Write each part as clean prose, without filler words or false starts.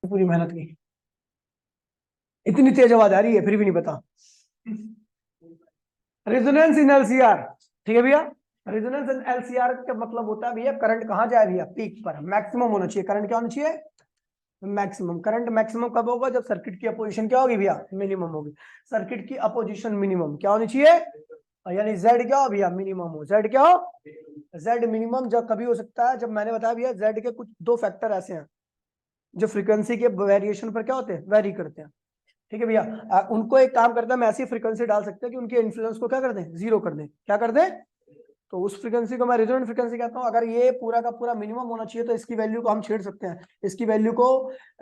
पूरी मेहनत की, इतनी तेज आवाज आ रही है फिर भी नहीं पता। रेजोनेंस इन एलसीआर, ठीक है भैया। रेजोनेंस इन एलसीआर का मतलब होता है भैया करंट कहां जाए भैया, पीक पर मैक्सिमम होना चाहिए। करंट क्या होना चाहिए, मैक्सिमम। करंट मैक्सिमम कब होगा, जब सर्किट की अपोजिशन क्या होगी भैया, मिनिमम होगी। सर्किट की अपोजिशन मिनिमम क्या होनी चाहिए, यानी जेड क्या हो भैया, मिनिमम हो। जेड क्या हो, जेड मिनिमम जब कभी हो सकता है, जब मैंने बताया भैया जेड के कुछ दो फैक्टर ऐसे हैं जो फ्रीक्वेंसी के वेरिएशन पर क्या होते हैं, वेरी करते हैं, ठीक है भैया। उनको एक काम करता है, हम ऐसी फ्रीक्वेंसी डाल सकते हैं कि उनके इन्फ्लुएंस को क्या कर दें, जीरो कर दें। क्या कर दें, तो उस फ्रीक्वेंसी को मैं रेजोनेंट फ्रीक्वेंसी कहता हूं। अगर ये पूरा का पूरा मिनिमम होना चाहिए तो इसकी वैल्यू को हम छेड़ सकते हैं। इसकी वैल्यू को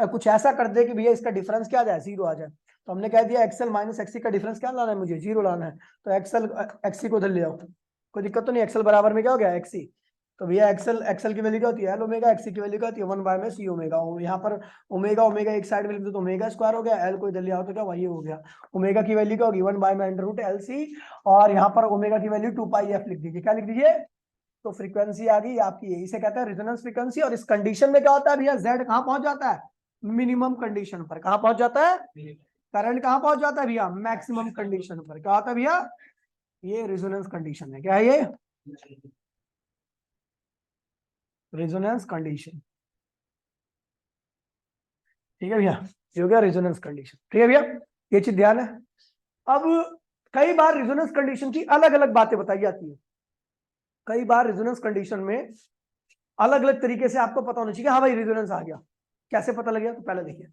कुछ ऐसा कर दे कि भैया इसका डिफरेंस क्या आ जाए, जीरो आ जाए। तो हमने कह दिया एक्सएल माइनस एक्सी का डिफरेंस क्या लाना है मुझे, जीरो लाना है। तो एक्सएल एक्सी को उधर ले आओ, कोई दिक्कत तो नहीं। एक्सएल बराबर में क्या हो गया, एक्सी। तो भैया एक्सएल एक्सएल की वैल्यू क्या होती है, एल ओमेगा। एक्सी की वैल्यू क्या होती है, 1 में सी ओमेगा। यहाँ पर ओमेगा ओमेगा एक साइड में लिख दो तो ओमेगा स्क्वायर हो गया, एल को इधर ले आओ तो क्या वही हो गया। ओमेगा की वैल्यू क्या होगी, 1/√LC। और यहाँ पर ओमेगा की वैल्यू 2πf लिख दीजिए। क्या लिख दीजिए, तो फ्रीक्वेंसी आ गई आपकी, यही से कहते हैं रेजोनेंस फ्रीक्वेंसी। और इस कंडीशन में क्या होता है भैया, जेड कहां पहुंच जाता है, मिनिमम कंडीशन पर। कहां पहुंच जाता है, करंट कहां पहुंच जाता है भैया, मैक्सिमम कंडीशन पर। क्या होता है भैया, ये रेजोनेंस कंडीशन है। क्या है ये, रेजोनेंस कंडीशन, ठीक है भैया। ये हो गया रेजोनेंस कंडीशन, ठीक है भैया, ये चीज ध्यान है। अब कई बार रेजोनेंस कंडीशन की अलग अलग बातें बताई जाती है। कई बार रेजोनेंस कंडीशन में अलग अलग तरीके से आपको पता होना चाहिए, हाँ भाई रेजोनेंस आ गया। कैसे पता लग गया, तो पहले देखिए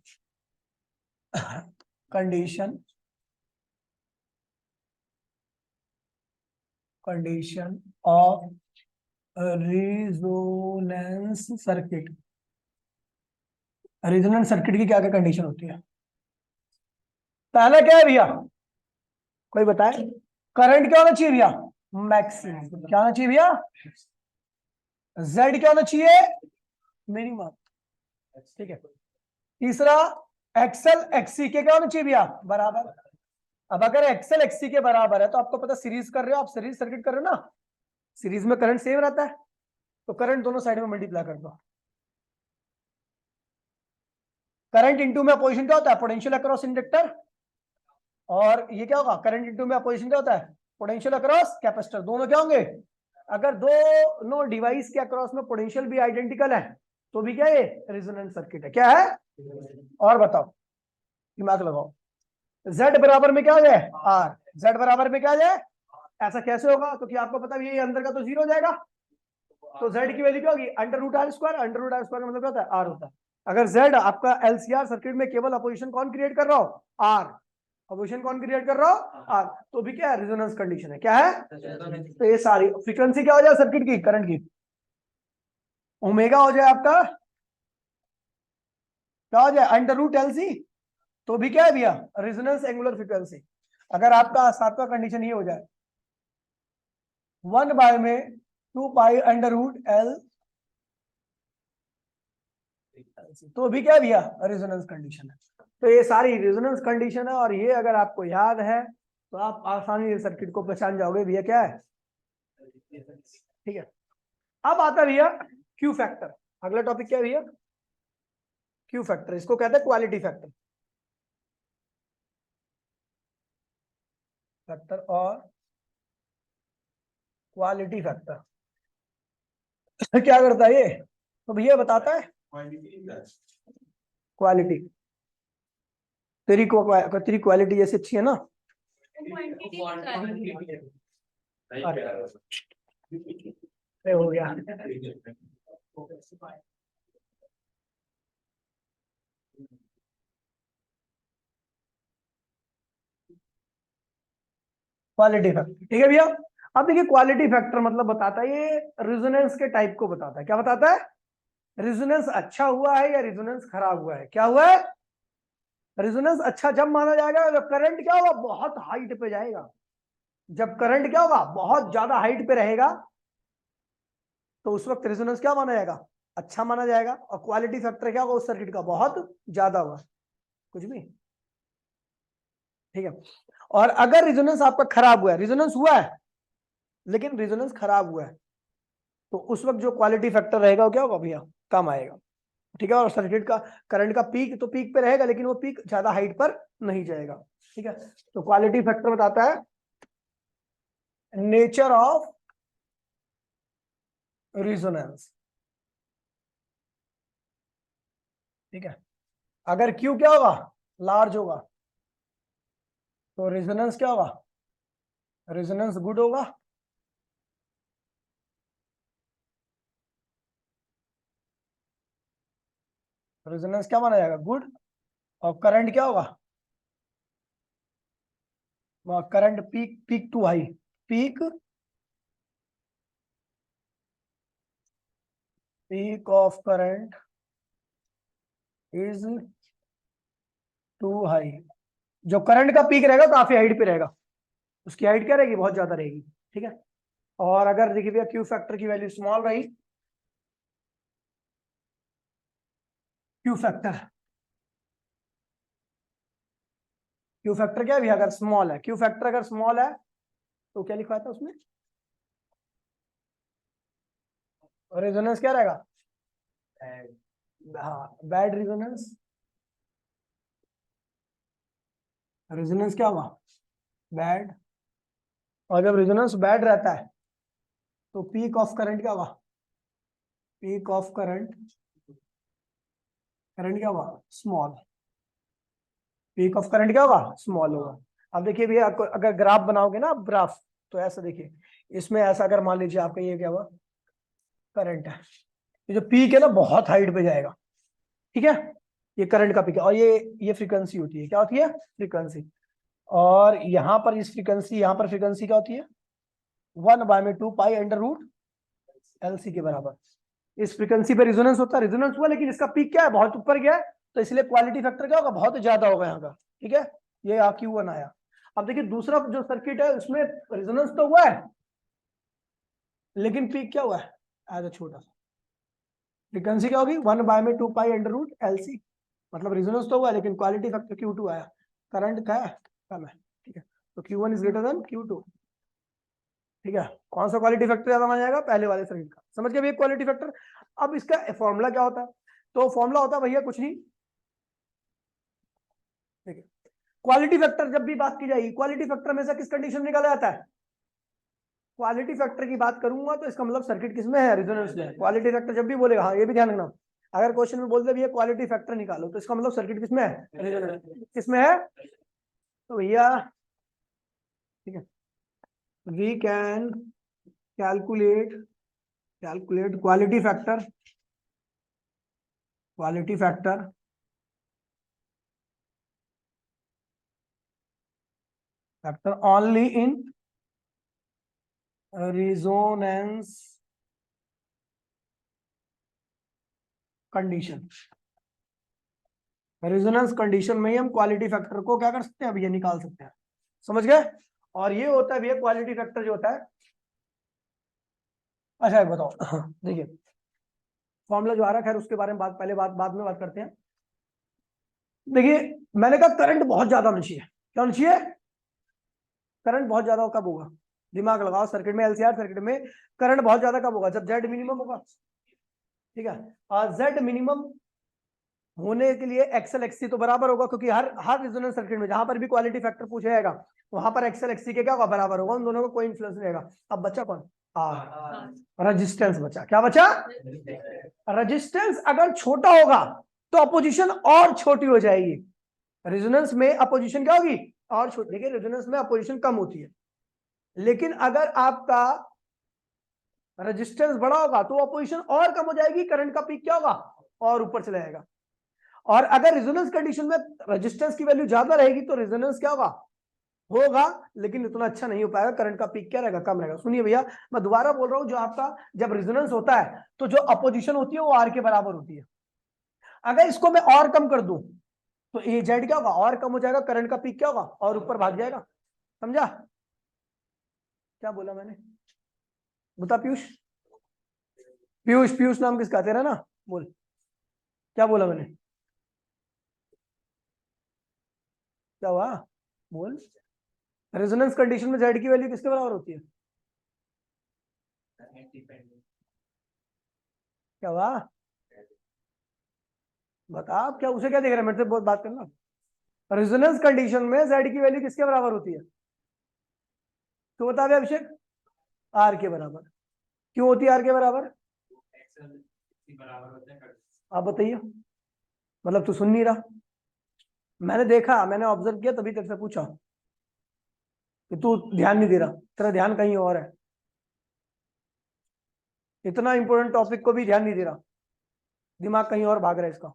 condition, condition of resonance circuit. Resonance circuit की क्या क्या कंडीशन होती है, पहले क्या है भैया, कोई बताए। करंट क्या होना चाहिए भैया, मैक्सिमम। क्या होना चाहिए भैया, जेड क्या होना चाहिए, मिनिमम, ठीक है। तीसरा, एक्सएल एक्सी के क्या होना चाहिए भैया, बराबर। अब अगर एक्सएल एक्सी के बराबर है तो आपको पता सीरीज कर रहे हो, आप सीरीज सर्किट कर रहे हो ना, सीरीज में करंट सेम रहता है, तो करंट दोनों साइड में मल्टीप्लाई कर दो। करंट इंटू में अपोजिशन क्या होता है, पोटेंशियल अक्रॉस इंडक्टर। और ये क्या होगा, करंट इंटू में अपोजिशन क्या होता है, पोटेंशियल अक्रॉस कैपेसिटर। दोनों क्या होंगे, अगर दोनों डिवाइस के अक्रॉस में पोटेंशियल भी आइडेंटिकल है तो भी क्या है, रेजोनेंस सर्किट है। क्या है, और बताओ, दिमाग लगाओ। Z बराबर में क्या हो जाए, R। Z बराबर में क्या आ जाए, ऐसा कैसे होगा, क्योंकि आपको पता भी है अंदर का तो जीरो हो जाएगा। तो Z की वैल्यू क्या होगी, √R²। √R² का मतलब क्या होता है, R होता है। अगर Z आपका LCR सर्किट में केवल अपोजिशन कौन क्रिएट कर रहा हो, R। अपोजिशन कौन क्रिएट कर रहा हो, R। तो भी क्या है, रेजोनेंस कंडीशन है। क्या है, तो ये सारी फ्रीक्वेंसी क्या हो जाए सर्किट की, करंट की, ओमेगा हो जाए आपका, क्या हो जाए, √LC। तो भी क्या है भैया, रेजोनेंस एंगुलर फ्रीक्वेंसी। अगर आपका सातवां कंडीशन ये हो जाए, 1 में 2π√L, तो भी क्या है भैया, रेजोनेंस कंडीशन है। तो ये सारी रेजोनेंस कंडीशन है, और ये अगर आपको याद है तो आप आसानी से सर्किट को पहचान जाओगे भैया क्या है, ठीक है। अब आता है भैया क्यू फैक्टर। अगला टॉपिक क्या है भैया, क्यू फैक्टर। इसको कहते हैं क्वालिटी फैक्टर। फैक्टर और क्वालिटी फैक्टर क्या करता है ये, तो भैया बताता है क्वालिटी। तेरी क्वालिटी जैसे अच्छी है ना, अरे हो गया। क्वालिटी फैक्टर, ठीक है भैया। अब देखिए क्वालिटी फैक्टर मतलब बताता है, ये रेजोनेंस के टाइप को बताता है। क्या बताता है, रेजोनेंस अच्छा हुआ है या रेजोनेंस खराब हुआ है। क्या हुआ है, रेजोनेंस अच्छा जब माना जाएगा जब करंट क्या होगा, बहुत हाइट पे जाएगा। जब करंट क्या होगा, बहुत ज्यादा हाइट पे रहेगा, तो उस वक्त रेजोनेंस क्या माना जाएगा, अच्छा माना जाएगा। और क्वालिटी फैक्टर क्या होगा उस सर्किट का, बहुत ज्यादा हुआ, कुछ भी, ठीक है। और अगर रेजोनेंस आपका खराब हुआ है, रेजोनेंस हुआ है लेकिन रेजोनेंस खराब हुआ है, तो उस वक्त जो क्वालिटी फैक्टर रहेगा वो क्या होगा भैया, कम आएगा। ठीक है। और सर्किट का करंट का पीक तो पीक पे रहेगा, लेकिन वो पीक ज्यादा हाइट पर नहीं जाएगा। ठीक है। तो क्वालिटी फैक्टर बताता है नेचर ऑफ रिजोनेंस। ठीक है। अगर क्यू क्या होगा, लार्ज होगा, तो रेजोनेंस क्या होगा, रेजोनेंस गुड होगा। रेजोनेंस क्या माना जाएगा, गुड। और करंट क्या होगा, current peak, peak too high, peak, peak of current is too high. जो करंट का पीक रहेगा काफी हाइट पे रहेगा, उसकी हाइट क्या रहेगी, बहुत ज्यादा रहेगी। ठीक है। और अगर देखिए भैया क्यू फैक्टर की वैल्यू स्मॉल रही, क्यू फैक्टर, क्यू फैक्टर क्या है भैया, अगर स्मॉल है, क्यू फैक्टर अगर स्मॉल है तो क्या लिखा था उसमें, रेजोनेंस क्या रहेगा, हाँ बैड रेजोनेंस। रेजोनेंस क्या होगा, बैड। और जब रेजोनेंस बैड रहता है तो पीक ऑफ करंट क्या होगा, पीक ऑफ करंट, करंट क्या होगा, स्मॉल। पीक ऑफ करंट क्या होगा, स्मॉल होगा। अब देखिए भैया अगर ग्राफ बनाओगे ना आप, ग्राफ तो ऐसा देखिए, इसमें ऐसा अगर मान लीजिए आपका ये क्या हुआ, करंट है, ये जो पीक है ना बहुत हाइट पे जाएगा। ठीक है। ये करंट का पीक है, और ये फ्रीक्वेंसी होती है, क्या होती है, फ्रीक्वेंसी। और यहाँ पर इस फ्रीक्वेंसी, यहाँ पर फ्रीक्वेंसी क्या होती है, 1/2 पाई अंडर रूट LC के बराबर। इस फ्रीक्वेंसी पे रिजोनेंस होता है, रिजोनेंस हुआ, लेकिन इसका पीक क्या है, बहुत ऊपर गया है, तो इसलिए क्वालिटी फैक्टर क्या होगा, बहुत ज्यादा होगा यहाँ का। ठीक है। ये Q1 आया। अब देखिए दूसरा जो सर्किट है उसमें रिजोनेंस तो हुआ है, लेकिन पीक क्या हुआ है, एज छोटा सा। फ्रीक्वेंसी क्या होगी, 1/2 पाई अंडर रूट LC, मतलब रिजोनेंस तो हुआ है, लेकिन क्वालिटी फैक्टर Q2 आया। करंट क्या है, कम है। ठीक है। तो Q1 is greater than Q2। ठीक है। कौन सा क्वालिटी फैक्टर ज्यादा माना जाएगा, पहले वाले सर्किट का। समझ गए भैया क्वालिटी फैक्टर। अब इसका फॉर्मूला क्या होता है, तो फॉर्मूला होता है भैया कुछ नहीं। ठीक है। क्वालिटी फैक्टर जब भी बात की जाएगी, क्वालिटी फैक्टर में से किस कंडीशन में निकाला जाता है, क्वालिटी फैक्टर की बात करूंगा तो इसका मतलब सर्किट किसमें है, रेजोनेंस में है। क्वालिटी फैक्टर जब भी बोलेगा, हाँ ये भी ध्यान रखना, अगर क्वेश्चन में बोलते भैया क्वालिटी फैक्टर निकालो, तो इसका मतलब सर्किट किसमें है, रेजोनेंस किसमें है। तो भैया ठीक है, we can calculate, calculate quality factor, quality factor factor only in resonance condition. Resonance condition में ही हम क्वालिटी फैक्टर को क्या कर सकते हैं, अब ये निकाल सकते हैं। समझ गए। और ये होता है भैया क्वालिटी फैक्टर जो होता है। अच्छा एक बताओ, देखिए फॉर्मूला जो आ रहा है, खैर उसके बारे में पहले बाद में बात करते हैं। देखिए मैंने कहा करंट बहुत ज्यादा होना चाहिए, क्या होना चाहिए, करंट बहुत ज्यादा कब होगा, दिमाग लगाओ, सर्किट में, LCR सर्किट में करंट बहुत ज्यादा कब होगा, जब Z मिनिमम होगा। ठीक है। और Z मिनिमम होने के लिए XL XC तो बराबर होगा, क्योंकि हर रेजोनेंस सर्किट में जहां पर भी क्वालिटी फैक्टर पूछा जाएगा वहां पर XL XC के क्या होगा, बराबर होगा, उन दोनों का कोई इन्फ्लुएंस नहीं रहेगा। अब बचा कौन, रेजिस्टेंस बचा। क्या बचा, रेजिस्टेंस अगर छोटा होगा तो अपोजिशन और छोटी हो जाएगी। रेजोनेंस में अपोजिशन क्या होगी, और छोटी। देखिए रेजोनेंस में अपोजिशन कम होती है, लेकिन अगर आपका रेजिस्टेंस बड़ा होगा तो अपोजिशन और कम हो जाएगी, करंट का पीक क्या होगा, और ऊपर चला जाएगा। और अगर रेजोनेंस कंडीशन में रेजिस्टेंस की वैल्यू ज्यादा रहेगी तो रेजोनेंस क्या होगा, होगा, लेकिन इतना अच्छा नहीं हो पाएगा, करंट का पीक क्या रहेगा, कम रहेगा। सुनिए भैया मैं दोबारा बोल रहा हूं, जो आपका जब रेजोनेंस होता है तो जो अपोजिशन होती है वो R के बराबर होती है। अगर इसको मैं और कम कर दूं तो AZ क्या होगा, और कम हो जाएगा, करंट का पीक क्या होगा, और ऊपर भाग जाएगा। समझा, क्या बोला मैंने, बता पीयूष, पीयूष पीयूष नाम किसका, तेरा ना, बोल क्या बोला मैंने, क्या हुआ, बोल। रेजोनेंस कंडीशन में Z की वैल्यू किसके बराबर होती है, क्या हुआ, बता आप क्या, उसे क्या देख रहे हैं, मेरे से बहुत बात करना। रेजोनेंस कंडीशन में z की वैल्यू किसके बराबर होती है? तो बता दे अभिषेक, r के बराबर। क्यों होती है r के बराबर? आप बताइए, मतलब तू सुन नहीं रहा? मैंने देखा, मैंने ऑब्जर्व किया, तभी तेरे से पूछा कि तू ध्यान नहीं दे रहा, तेरा ध्यान कहीं और है। इतना इंपॉर्टेंट टॉपिक को भी ध्यान नहीं दे रहा, दिमाग कहीं और भाग रहा है इसका।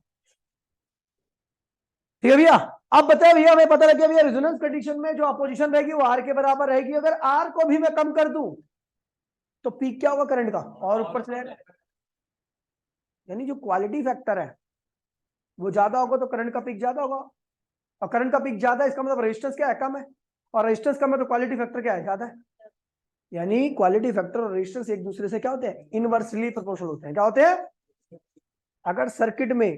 ठीक है भैया, अब बताए भैया, हमें पता लग गया भैया रेजोनेंस कंडीशन में जो अपोजिशन रहेगी वो आर के बराबर रहेगी। अगर आर को भी मैं कम कर दूं तो पीक क्या होगा करंट का, और ऊपर से यानी जो क्वालिटी फैक्टर है वो ज्यादा होगा तो करंट का पीक ज्यादा होगा, और करंट का पीक ज्यादा है इसका मतलब रेजिस्टेंस क्या है, कम है, और रेजिस्टेंस कम है तो क्वालिटी फैक्टर क्या है, ज्यादा है। यानी क्वालिटी फैक्टर और रेजिस्टेंस एक दूसरे से क्या होते हैं, इनवर्सली प्रोपोर्शनल होते हैं। क्या होते हैं? अगर सर्किट में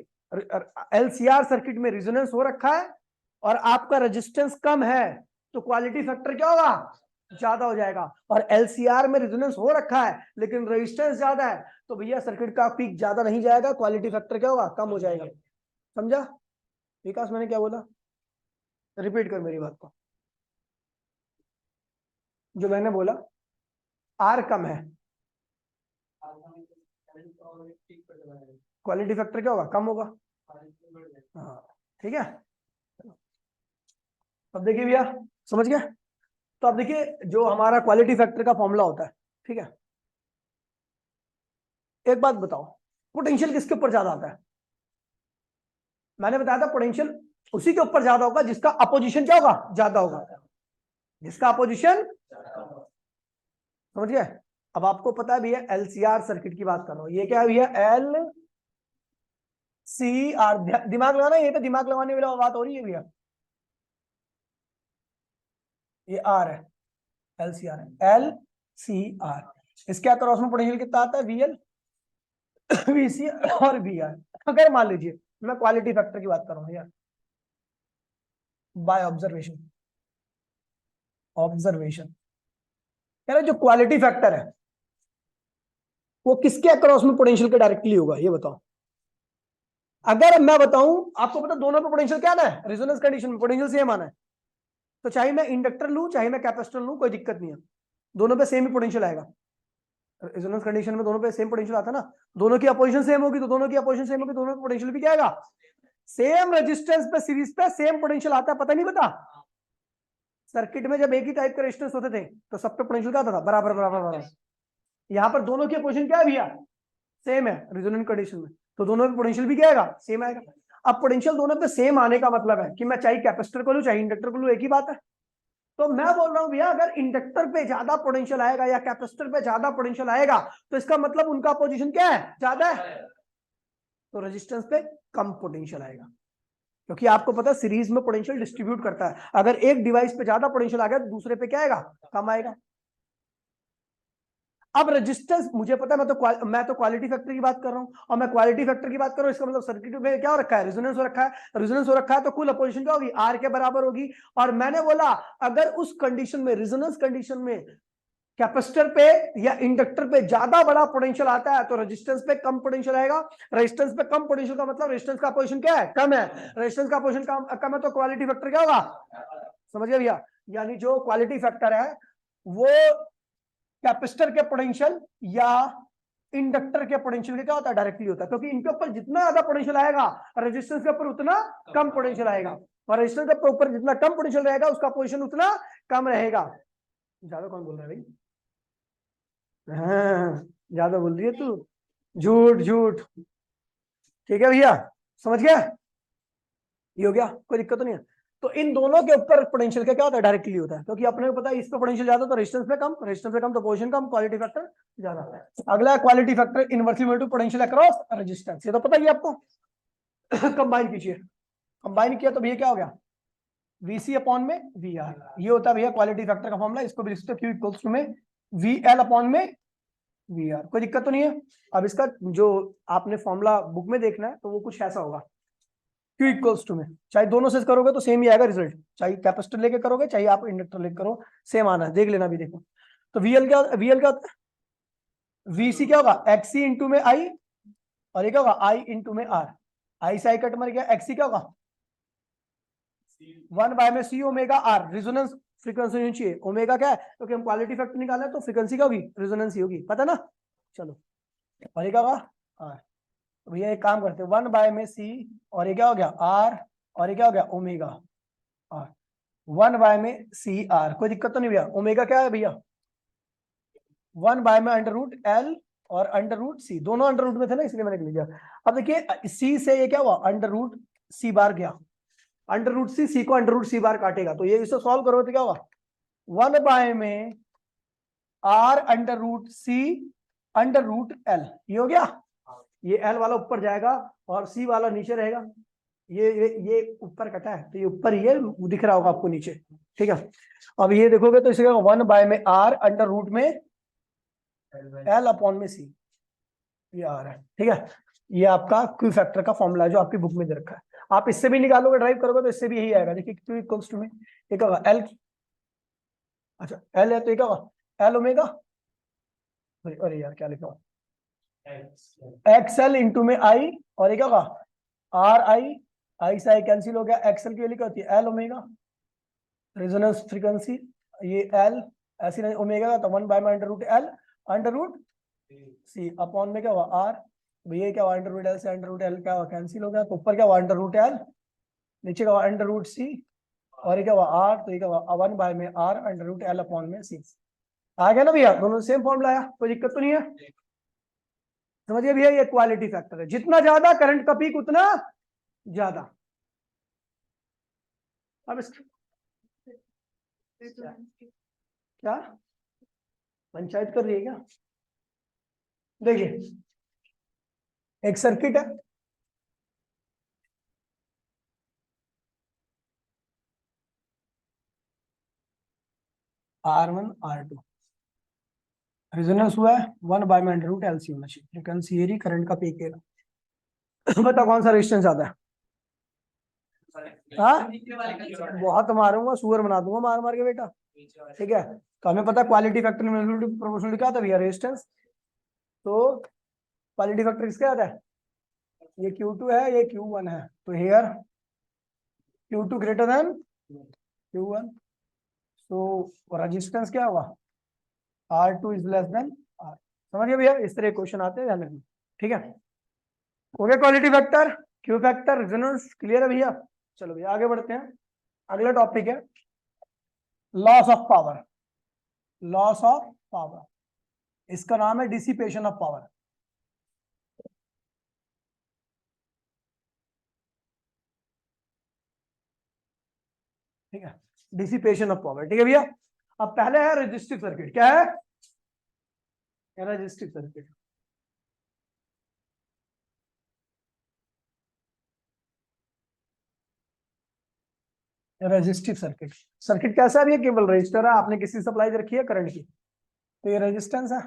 एलसीआर सर्किट में रेजोनेंस हो रखा है और आपका रेजिस्टेंस कम है तो क्वालिटी फैक्टर क्या होगा, ज्यादा हो जाएगा। और एलसीआर में रेजोनेंस हो रखा है लेकिन रेजिस्टेंस ज्यादा है तो भैया सर्किट का पीक ज्यादा नहीं जाएगा, क्वालिटी फैक्टर क्या होगा, कम हो जाएगा। समझा विकास मैंने क्या बोला? रिपीट कर मेरी बात को। जो मैंने बोला आर कम है, क्वालिटी फैक्टर क्या होगा, कम होगा। हाँ ठीक है, अब देखिए भैया, समझ गया? तो अब देखिए जो हमारा क्वालिटी फैक्टर का फॉर्मूला होता है, ठीक है, एक बात बताओ, पोटेंशियल किसके ऊपर ज्यादा आता है? मैंने बताया था पोटेंशियल उसी के ऊपर ज्यादा होगा जिसका अपोजिशन क्या होगा, ज्यादा होगा, जिसका अपोजिशन। समझ गए? अब आपको पता है भैया एलसीआर सर्किट की बात कर रहा हूं, ये क्या है भैया, एल सी आर। दिमाग लगाना, ये पे दिमाग लगाने वाली बात हो रही है भैया। ये आर है, एल सी आर है, एल सी आर। इसके अक्रॉस में पोटेंशियल कितना आता है, वीएल वीसी और वी आर। अगर मान लीजिए मैं क्वालिटी फैक्टर की बात कर रहा हूं यार, बाय ऑब्जर्वेशन, ऑब्जर्वेशन यार, जो क्वालिटी फैक्टर है वो किसके अक्रॉस में पोटेंशियल के डायरेक्टली होगा, ये बताओ। अगर मैं बताऊं, आपको पता दोनों पे पोटेंशियल क्या आना है, रेजोनेंस कंडीशन में पोटेंशियल सेम आना है, तो चाहे मैं इंडक्टर लूं चाहे मैं कैपेसिटर लूं कोई दिक्कत नहीं है, दोनों पे सेम ही पोटेंशियल आएगा। रेजोनेंस कंडीशन में दोनों पे सेम पोटेंशियल आता है ना, दोनों की अपोजिशन सेम होगी तो दोनों की अपोजिशन सेम होगी, दोनों पे पोटेंशियल भी क्या आएगा, सेम रेजिस्टेंस पे सीरीज पे सेम पोटेंशियल आता है। पता नहीं पता? सर्किट में जब एक ही टाइप के रेजिस्टेंस होते थे तो सब पे पोटेंशियल क्या आता था, बराबर बराबर बराबर। यहाँ पर दोनों की अपोजिशन क्या है भैया, सेम है रेजोनेंस कंडीशन में, तो दोनों पे पोटेंशियल भी क्या आएगा, सेम आएगा। अब पोटेंशियल दोनों पे सेम आने का मतलब है कि मैं चाहे कैपेसिटर को लूं चाहे इंडक्टर को लूं, एक ही बात है। तो मैं बोल रहा हूं भैया अगर इंडक्टर पे ज्यादा पोटेंशियल आएगा या कैपेसिटर पे ज्यादा पोटेंशियल आएगा तो इसका मतलब उनका पोजीशन क्या है, ज्यादा है, तो रेजिस्टेंस पे कम पोटेंशियल आएगा। क्योंकि आपको पता है सीरीज में पोटेंशियल डिस्ट्रीब्यूट करता है, अगर एक डिवाइस पे ज्यादा पोटेंशियल आ गया तो दूसरे पे क्या आएगा, कम आएगा। अब रेजिस्टेंस मुझे पता है, मैं तो क्वालिटी फैक्टर की बात कर रहा हूं, और मैं क्वालिटी फैक्टर की बात कर रहा हूं इसका मतलब सर्किट में क्या हो रखा है, रेजोनेंस हो रखा है। रेजोनेंस हो रखा है तो कुल अपोजिशन क्या होगी, आर के बराबर होगी। और मैंने बोला अगर उस कंडीशन में, रेजोनेंस कंडीशन में कैपेसिटर पे या इंडक्टर पे ज्यादा बड़ा पोटेंशियल आता है तो रेजिस्टेंस पे कम पोटेंशियल आएगा। रेजिस्टेंस पे कम पोटेंशियल का मतलब रेजिस्टेंस का पोजीशन क्या है, कम है। रेजिस्टेंस का पोजीशन कम है तो क्वालिटी फैक्टर क्या होगा, समझ गए भैया? यानी जो क्वालिटी फैक्टर है वो कैपेसिटर के पोटेंशियल या इंडक्टर के पोटेंशियल के क्या होता है, डायरेक्टली होता है। क्योंकि इनके ऊपर जितना ज्यादा पोटेंशियल आएगा रेजिस्टेंस के ऊपर उतना कम पोटेंशियल आएगा, और रेजिस्टेंस के ऊपर जितना कम पोटेंशियल रहेगा उसका पोजीशन उतना कम रहेगा। ज्यादा कौन बोल रहा है भाई? हाँ ज्यादा बोल रही है तू, झूठ झूठ। ठीक है भैया, समझ गया? ये हो गया, कोई दिक्कत तो नहीं है। तो इन दोनों के ऊपर पोटेंशियल का क्या होता है, डायरेक्टली होता है। क्योंकि अपने को पता है इस पे पोटेंशियल ज्यादा तो रेजिस्टेंस पे कम, रेजिस्टेंस पे कम तो पोजीशन कम, क्वालिटी फैक्टर ज्यादा। अगला quality factor inversely equal to potential across resistance, ये तो पता ही है आपको। कंबाइन कीजिए, कंबाइन किया तो भैया क्या हो गया, वीसी अपॉन में वी आर, ये होता है भैया क्वालिटी फैक्टर का फॉर्मूला। इसको भी लिख सकते हो क्यू इक्वल्स टू में वी एल अपॉन में वी आर, कोई दिक्कत तो नहीं है। अब इसका जो आपने फॉर्मूला बुक में देखना है तो वो कुछ ऐसा होगा, Q इक्वल्स टू में चाहे दोनों से करोगे तो सेम ही आएगा रिजल्ट, चाहे कैपेसिटर लेके करोगे चाहे आप इंडक्टर लेके करो, सेम आना है, देख लेना भी। देखो तो VL क्या होता है, VC क्या होगा, XC इंटू में I, और ये क्या होगा I इंटू में R। आई से आई कट मर गया, एक्सी क्या होगा 1 बाय में सी ओमेगा आर, रेजोनेंस फ्रीक्वेंसी होनी चाहिए। ओमेगा क्या है, क्योंकि हम क्वालिटी फैक्टर निकालना है तो फ्रीक्वेंसी क्या होगी, रेजोनेंस ही होगी, पता ना। चलो और ये क्या होगा आर। तो भैया एक काम करते हैं, 1 बाय में सी और ये क्या हो गया आर, और ये क्या हो गया ओमेगा आर। 1 बाय में सी आर, कोई दिक्कत तो नहीं भैया। ओमेगा क्या है भैया 1 बाय में अंडर रूट एल और अंडर रूट सी, दोनों अंडर रूट में थे ना इसलिए मैंने लिख दिया। अब देखिए सी से ये क्या हुआ अंडर रूट सी बार गया, अंडर रूट सी को अंडर रूट सी बार काटेगा, तो ये इसे सॉल्व करो तो क्या होगा 1 बाय में R under root C under root L, ये हो गया। ये एल वाला ऊपर जाएगा और सी वाला नीचे रहेगा। ये ऊपर कटा है तो ये ऊपर ये दिख रहा होगा आपको नीचे, ठीक है। अब ये देखोगे तो इसे 1 बाय में आर अंडर रूट में एल अपॉन में सी, ये आ रहा है, ठीक है। ये आपका क्यू फैक्टर का फॉर्मूला है जो आपकी बुक में दे रखा है। आप इससे भी निकालोगे ड्राइव करोगे तो इससे भी यही आएगा। देखिए क्यू इक्वल्स टू में एक होगा एल, अच्छा एल है तो एक होगा एल ओमेगा, अरे यार क्या लिखा एक्सएल इंटू में आई, और ये क्या होगा आर आई, आई से आई कैंसिल हो गया, एक्सएल की वैल्यू क्या होती है एल ओमेगा, रेजोनेंस फ्रीक्वेंसी ये एल, ऐसी नहीं ओमेगा का तो 1 बाय में under root L under root C upon में क्या हुआ आर, ये क्या हुआ अंडर रूट एल से अंडर रूट एल क्या हुआ कैंसिल हो गया, तो ऊपर क्या हुआ अंडर रूट एल, नीचे का हुआ अंडर रूट सी, और ये क्या हुआ आर, तो ये क्या हुआ 1 बाय में R under root L upon में सी। आ गया ना भैया, दोनों सेम फॉर्मूला आया, कोई दिक्कत तो नहीं है। समझिए भैया ये क्वालिटी फैक्टर है, जितना ज्यादा करंट का पीक उतना ज्यादा। अब इसका क्या पंचायत कर रही है क्या, देखिए एक सर्किट है, R1 R2, रेजोनेंस हुआ है 1 बाय में अंडर रूट एलसी होना चाहिए, फ्रीक्वेंसी एरी करंट का पीक है। बता कौन सा रेजिस्टेंस आता है, हाँ बहुत मारूंगा सुअर बना दूंगा मार मार के बेटा, ठीक है। तो हमें पता क्वालिटी फैक्टर प्रोपोर्शनल क्या था भैया रेजिस्टेंस, तो क्वालिटी फैक्टर किसका आता है, ये Q2 है ये Q1 है, तो here Q2 greater than Q1, तो रेजिस्टेंस क्या होगा R2 is less than R। समझिए भैया इस तरह क्वेश्चन आते हैं ध्यान रखना, ठीक है। हो गया quality factor Q factor resonance, clear है भैया। चलो भैया आगे बढ़ते हैं, अगला टॉपिक है loss of power. Loss of power इसका नाम है डिसिपेशन ऑफ पावर, ठीक है। डिसिपेशन ऑफ पावर, ठीक है भैया। अब पहले है रेजिस्टिव सर्किट, क्या है resistive circuit. Resistive circuit, circuit कैसा है, केवल रजिस्टर है, आपने किसी सप्लाई रखी है करंट की, तो ये रेजिस्टेंस है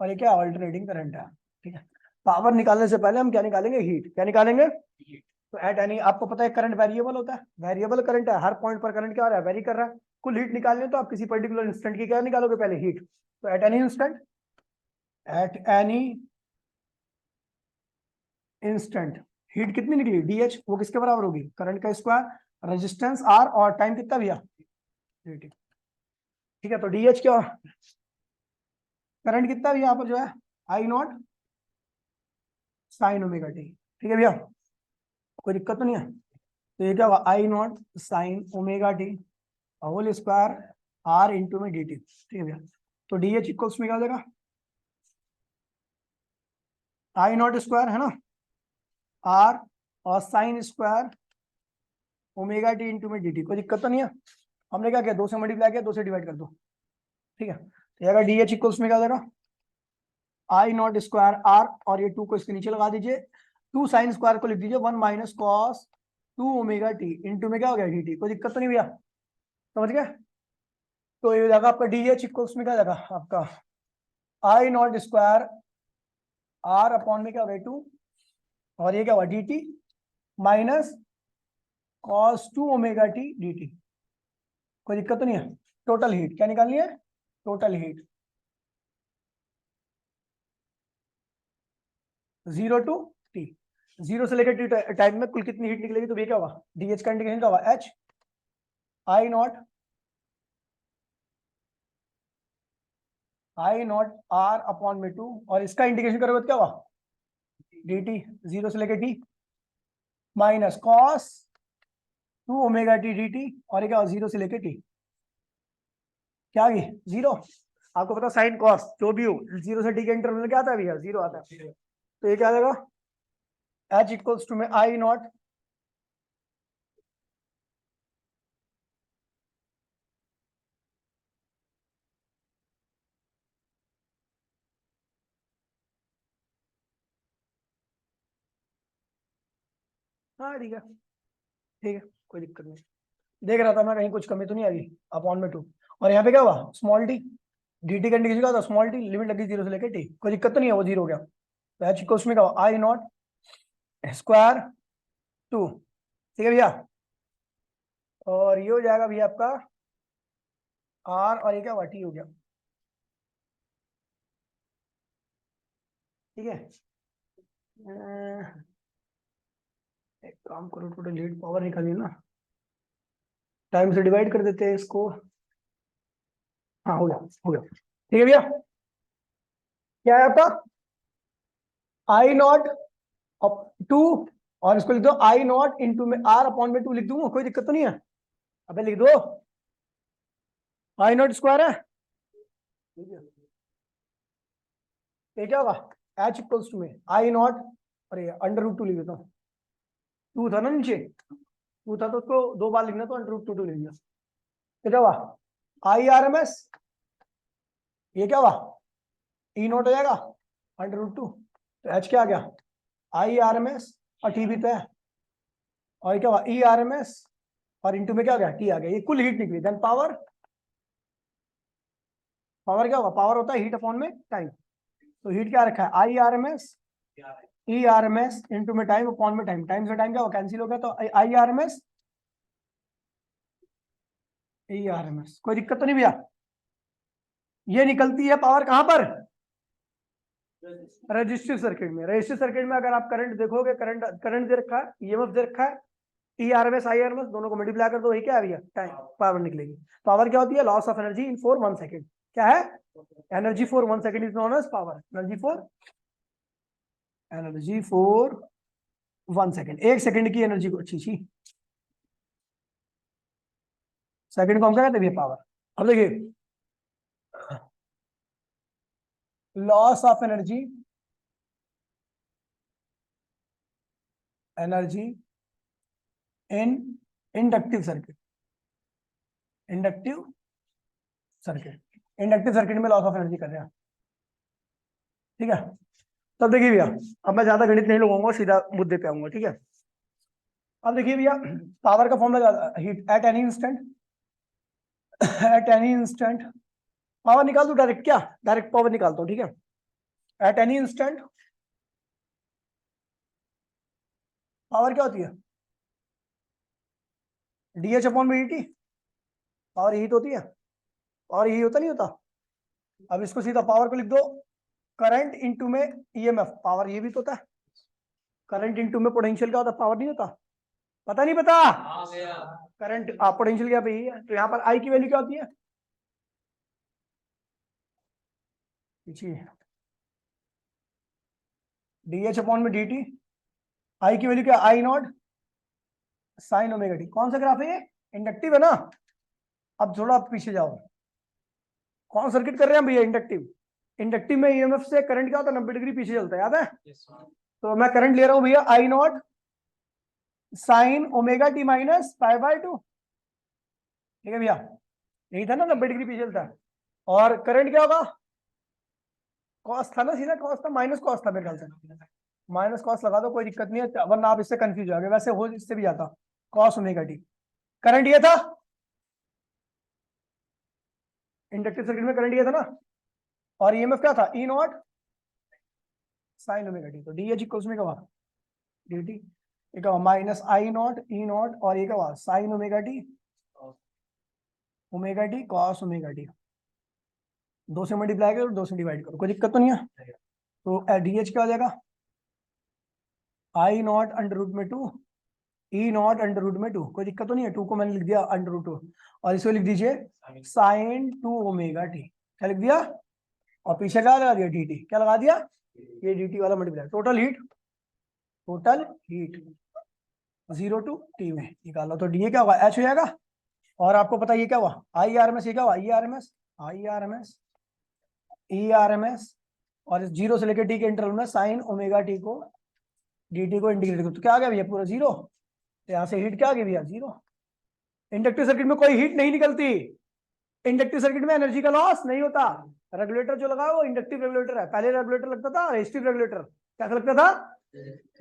और ये क्या अल्टरनेटिंग करंट है, ठीक है। पावर निकालने से पहले हम क्या निकालेंगे हीट, क्या निकालेंगे तो एट एनी, आपको पता है करंट वेरिएबल होता है, वेरिएबल करंट है, हर पॉइंट पर करंट क्या हो रहा है वेरी कर रहा है। कुल हीट निकालनी है तो आप किसी पर्टिकुलर इंस्टेंट की क्या निकालोगे पहले हीट, तो at any instant, at any instant heat कितनी निकली डीएच, वो किसके बराबर होगी करंट का स्क्वायर रेजिस्टेंस आर और टाइम कितना भैया, ठीक है। तो डीएच क्या करंट कितना भी यहाँ पर जो है आई नॉट साइन ओमेगा टी, ठीक है भैया कोई दिक्कत तो नहीं है। तो ये क्या होगा I naught sine omega T whole square R into में डी टी, ठीक है भैया। तो डी एच इक्वल्स में क्या हो जाएगा आई नॉट स्क्वायर है ना आर और sine square omega T into में डी टी, कोई दिक्कत तो नहीं है। हमने क्या किया 2 से मल्टीप्लाई किया 2 से डिवाइड कर दो, ठीक है। तो अगर डी एच इक्वल्स में क्या हो जाएगा आई नॉट स्क्वायर आर और ये 2 को इसके नीचे लगा दीजिए, 2 साइन स्क्वायर को लिख दीजिए 1 minus cos 2 omega T into में क्या हो गया डी टी, कोई दिक्कत तो नहीं भैया, समझ गए। तो ये जाएगा आपका डी एच इक्वल्स में क्या जाएगा आपका आई नॉट स्क्वायर आर अपॉन में क्या हो गया 2 और ये क्या हुआ D T minus cos 2 omega T D T, कोई दिक्कत तो नहीं है। टोटल हीट क्या निकालनी है total heat 0 to T, zero से लेकर टी टाइम में कुल कितनी हीट निकलेगी, तो ये क्या होगा, डीएच का इंडिकेशन क्या होगा, H I not R upon में 2, और इसका इंडिकेशन करोगे तो क्या होगा, डी टी, जीरो से लेकर T minus cos 2 omega T D T, और ये क्या होगा, जीरो से लेकर टी, क्या आ गई, जीरो। आपको पता साइन कॉस जो भी हो, जीरो से टी के इंटरवल में क्या आता है भैया, जीरो आता है। तो ये क्या आ जाएगा, एच इक्वल्स टू में आई नॉट हाँ ठीक है, ठीक है, कोई दिक्कत नहीं। देख रहा था मैं कहीं कुछ कमी तो नहीं आ गई, अपॉन में 2, और यहाँ पे क्या हुआ, स्मॉल टी, डी टी का इंडिकेशन क्या होता है, स्मॉल टी, लिमिट लगी जीरो से लेकर टी, कोई दिक्कत तो नहीं है, वो जीरो हो गया। तो एच इक्वल्स में क्या हुआ, आई नॉट स्क्वायर 2, ठीक है भैया, और ये हो जाएगा भैया आपका आर, और ये क्या हुआ, टी हो गया, ठीक है। एक काम करो, टोटल हीट पावर निकालिए ना, टाइम से डिवाइड कर देते हैं इसको, हाँ हो गया, हो गया, ठीक है भैया। क्या है आपका, आई नॉट 2, और इसको लिख दो आई नॉट इंटू में आर अपॉन में 2 लिख दूंगा, कोई दिक्कत तो नहीं है, अबे लिख दो, आई नॉट स्क्वायर है, ये क्या होगा, एच इक्वल्स टू में आई नॉट, अरे अंडर रूट 2 लिख देता हूँ, 2 था ना नीचे, 2 था तो उसको 2 बार लिखना, तो अंडर रूट 2 लिख दिया, ये क्या हुआ, आई आर एम एस, ये क्या हुआ, ई नॉट हो जाएगा अंडर रूट 2, तो एच क्या आ गया, आई आर एम एस, और टी भी तो है, और क्या हुआ, ई आर एम एस, और इंटू में क्या हो गया, टी आ गया, ये कुल हीट निकली, देन पावर, पावर क्या होगा, पावर होता है हीट अपॉन में टाइम, तो हीट क्या रखा है, I R M S, E R M S into में टाइम अपॉन में टाइम, टाइम से टाइम क्या होगा, कैंसिल हो गया, तो I R M S E R M S, कोई दिक्कत तो नहीं भैया। ये निकलती है पावर कहां पर, रजिस्टिव सर्किट में, रजिस्टिव सर्किट में अगर आप करंट देखोगे, करंट करंट दे रखा है, ईएमएफ दे रखा है, E R M S I R M S दोनों को मल्टीप्लाई कर दो, वही क्या है भैया, टाइम, पावर निकलेगी। पावर क्या होती है, loss of energy in for 1 second, क्या है, energy for 1 second is known as power, energy for 1 second, 1 second की एनर्जी को, अच्छी अच्छी सेकंड को हम क्या कहते हैं पावर। अब देखिए, loss of energy, energy in inductive circuit, inductive circuit, inductive circuit में लॉस ऑफ एनर्जी कर रहे हैं, ठीक है। तब देखिए भैया, अब मैं ज्यादा गणित नहीं लगाऊंगा, सीधा मुद्दे पे आऊंगा, ठीक है। अब देखिए भैया, पावर का formula, heat at any instant, at any instant, power निकाल दो डायरेक्ट, क्या डायरेक्ट पावर निकालता हूं, ठीक है। एट एनी इंस्टेंट पावर क्या होती है, डीएच अपॉन में डी टी, पावर यही तो होती है, पावर यही होता नहीं होता। अब इसको सीधा पावर को लिख दो, करंट इंटू में ईएमएफ, पावर ये भी तो होता है, करंट इंटू में पोटेंशियल क्या होता है, पावर नहीं होता, पता नहीं पता, करंट आप पोटेंशियल क्या पे ही है, तो यहाँ पर आई की वैल्यू क्या होती है, डीएच अपॉन में डी टी, आई की वैल्यू क्या, आई नॉट साइन ओमेगा टी, कौन सा ग्राफ है ये, इंडक्टिव है ना। अब थोड़ा पीछे जाओ, कौन सर्किट कर रहे हैं भैया, इंडक्टिव, इंडक्टिव में ईएमएफ से करंट क्या होता है, 90 डिग्री पीछे चलता है, याद है। तो मैं करंट ले रहा हूं भैया, I naught sine omega T minus pi by 2, ठीक है भैया, यही था ना, 90 डिग्री पीछे चलता है, और करंट क्या होगा, कॉस था ना, सीधा कॉस था, माइनस कॉस था मेरे ख्याल से, माइनस कॉस लगा दो, कोई दिक्कत नहीं है, वरना आप इससे कंफ्यूज हो गए, वैसे हो इससे भी जाता, कॉस ओमेगा टी, करंट ये था, इंडक्टिव सर्किट में करंट ये था ना, और ईएमएफ क्या था, ई नॉट साइन ओमेगा टी, तो डी एच इक्वल्स में क्या हुआ, डी टी, ये क्या हुआ, minus I not E not, और ये क्या हुआ, sign omega T cos omega T, 2 से मल्टीप्लाई करो, 2 से डिवाइड करो, कोई दिक्कत तो नहीं है। तो डी एच क्या हो जाएगा, आई नॉट अंडर रूट में 2 ई नॉट अंडर रूट में 2, कोई दिक्कत तो नहीं है, 2 को मैंने लिख दिया अंडर रूट 2 और इसको लिख दीजिए साइन 2 ओमेगा टी, क्या लिख दिया और पीछे क्या लगा दिया dt, क्या लगा दिया ये dt वाला multiply, total heat 0 to T में निकालो तो डी क्या होगा h हो जाएगा और आपको पता ये क्या हुआ आई आर एम एस, ये क्या हुआ ई आर एम एस और इस 0 से लेकर टी के इंटरवल में साइन ओमेगा टी को dt को इंटीग्रेट करो तो क्या आ गया भैया पूरा 0, तो यहाँ से हीट क्या आ गई भैया 0। इंडक्टिव सर्किट में कोई हीट नहीं निकलती, इंडक्टिव सर्किट में एनर्जी का लॉस नहीं होता। रेगुलेटर जो लगा है वो इंडक्टिव रेगुलेटर है, पहले रेगुलेटर लगता था रेजिस्टिव रेगुलेटर, क्या लगता था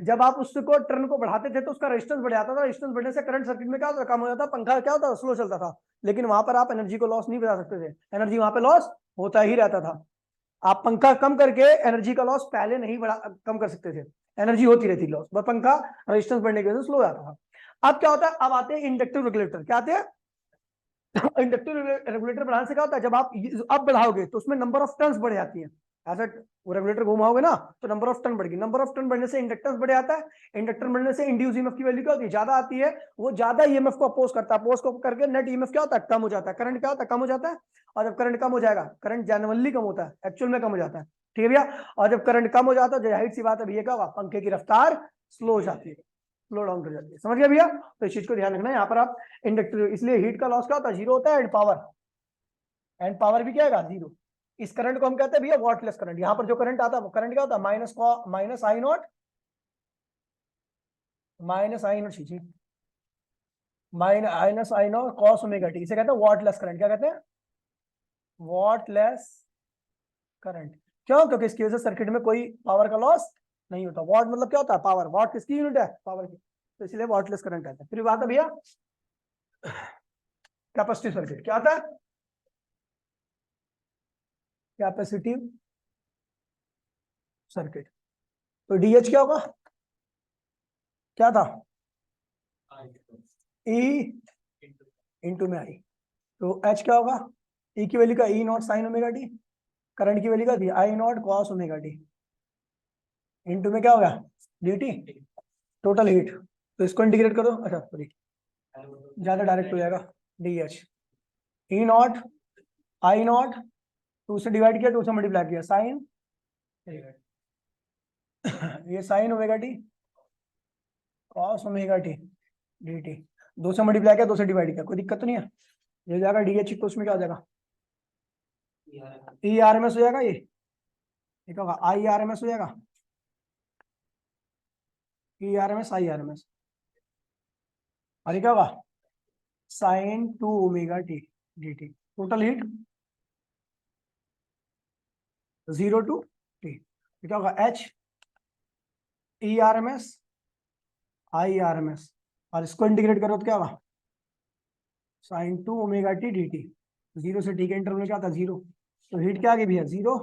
जब आप उसको टर्न को बढ़ाते थे तो उसका रेजिस्टेंस बढ़ जाता था, रेजिस्टेंस बढ़ने से करंट सर्किट में क्या होता कम हो जाता, पंखा क्या होता स्लो चलता था, लेकिन वहां पर आप एनर्जी को लॉस नहीं बता सकते थे, एनर्जी वहां पे लॉस होता ही रहता था। आप पंखा कम करके एनर्जी का लॉस पहले नहीं कम कर सकते थे, एनर्जी होती रहती लॉस, बस पंखा रेजिस्टेंस बढ़ने की वजह से स्लो जाता था। अब क्या होता है, अब आते हैं इंडक्टिव रेगुलेटर, क्या आते हैं इंडक्टिव रेगुलेटर बढ़ाने से क्या होता है जब आप अब बढ़ाओगे तो उसमें नंबर ऑफ टर्न्स बढ़ जाती है, ऐसा वो रेगुलेटर घुमाओगे ना तो नंबर ऑफ टर्न बढ़ेगी, नंबर ऑफ टर्न बढ़ने से इंडक्टेंस बढ़ जाता है, इंडक्टर बढ़ने से इंड्यूस ईएमएफ की वैल्यू क्या होती है ज्यादा आती है, वो ज्यादा ईएमएफ को अपोज करता है, अपोज को करके नेट ईएमएफ क्या होता है कम हो जाता है, करंट क्या होता है कम हो जाता है, और जब करंट कम हो जाएगा, करंट जनरली कम होता है एक्चुअल में कम हो जाता है, ठीक है भैया, और जब करंट कम हो जाता है जाहिर सी बात है भैया क्या होगा पंखे की रफ्तार स्लो हो जाती है, स्लो डाउन कर जाती है, समझ गया भैया। तो इस चीज को ध्यान रखना है यहाँ पर आप इंडक्टिव, इसलिए हीट का लॉस क्या होता है 0 होता है एंड पावर भी क्या आएगा 0। इस करंट को हम कहते हैं भैया वॉटलेस करंट, यहाँ पर जो करंट आता है वो करंट क्या होता है माइनस आई नॉट कॉस ओमेगा टी, इसे कहते हैं वॉटलेस करंट, क्या कहते हैं वॉटलेस करंट, क्यों क्योंकि इसकी वजह से सर्किट में कोई पावर का लॉस नहीं होता, वॉट मतलब क्या होता है पावर, वॉट किसकी यूनिट है पावर की, तो इसलिए वॉटलेस करंट कहते हैं। फिर बात है भैया कैपेसिटिव सर्किट, क्या आता है कैपेसिटिव सर्किट, तो डीएच क्या होगा, क्या था ई इंटू में आई, तो एच क्या होगा ई की वैल्यू का E naught sine omega T, current की वैल्यू का थी I naught cos omega T, into में क्या होगा डी टी टोटल हीट, तो इसको इंटीग्रेट करो, अच्छा सॉरी ज्यादा डायरेक्ट हो जाएगा D H E not I not 2 से डिवाइड किया 2 से मल्टीप्लाई किया साइन ये sign omega T cos omega T D T, 2 से मल्टीप्लाई किया 2 से डिवाइड किया, कोई दिक्कत तो नहीं है, ये जाएगा डी एच तो उसमें क्या हो जाएगा ई आर एम एस हो जाएगा, ये क्या होगा आई आर एम एस हो जाएगा, E R M S I R M S, और ये क्या होगा sine 2 omega T D T, total heat 0 to T, क्या होगा H E R M S I R M S, और इसको इंटीग्रेट करो तो क्या होगा sine 2 omega T D T, 0 से टी के इंटरवल में क्या था 0, तो हीट क्या आ गई भैया 0,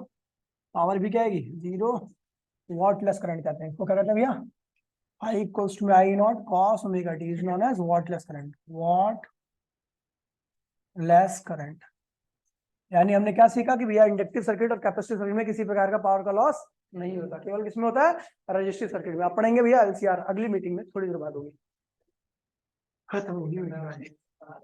पावर भी क्या आएगी 0, वॉटलेस करंट कहते हैं इसको, क्या कहते हैं भैया I equals to I naught cos omega T is known as wattless current, wattless current, यानी हमने क्या सीखा कि भैया इंडक्टिव सर्किट और कैपेसिटिव सर्किट में किसी प्रकार का पावर का लॉस नहीं होता, केवल किसमें होता है रेजिस्टिव सर्किट में। आप पढ़ेंगे भैया एलसीआर अगली मीटिंग में, थोड़ी देर बाद होगी, खत्म होगी।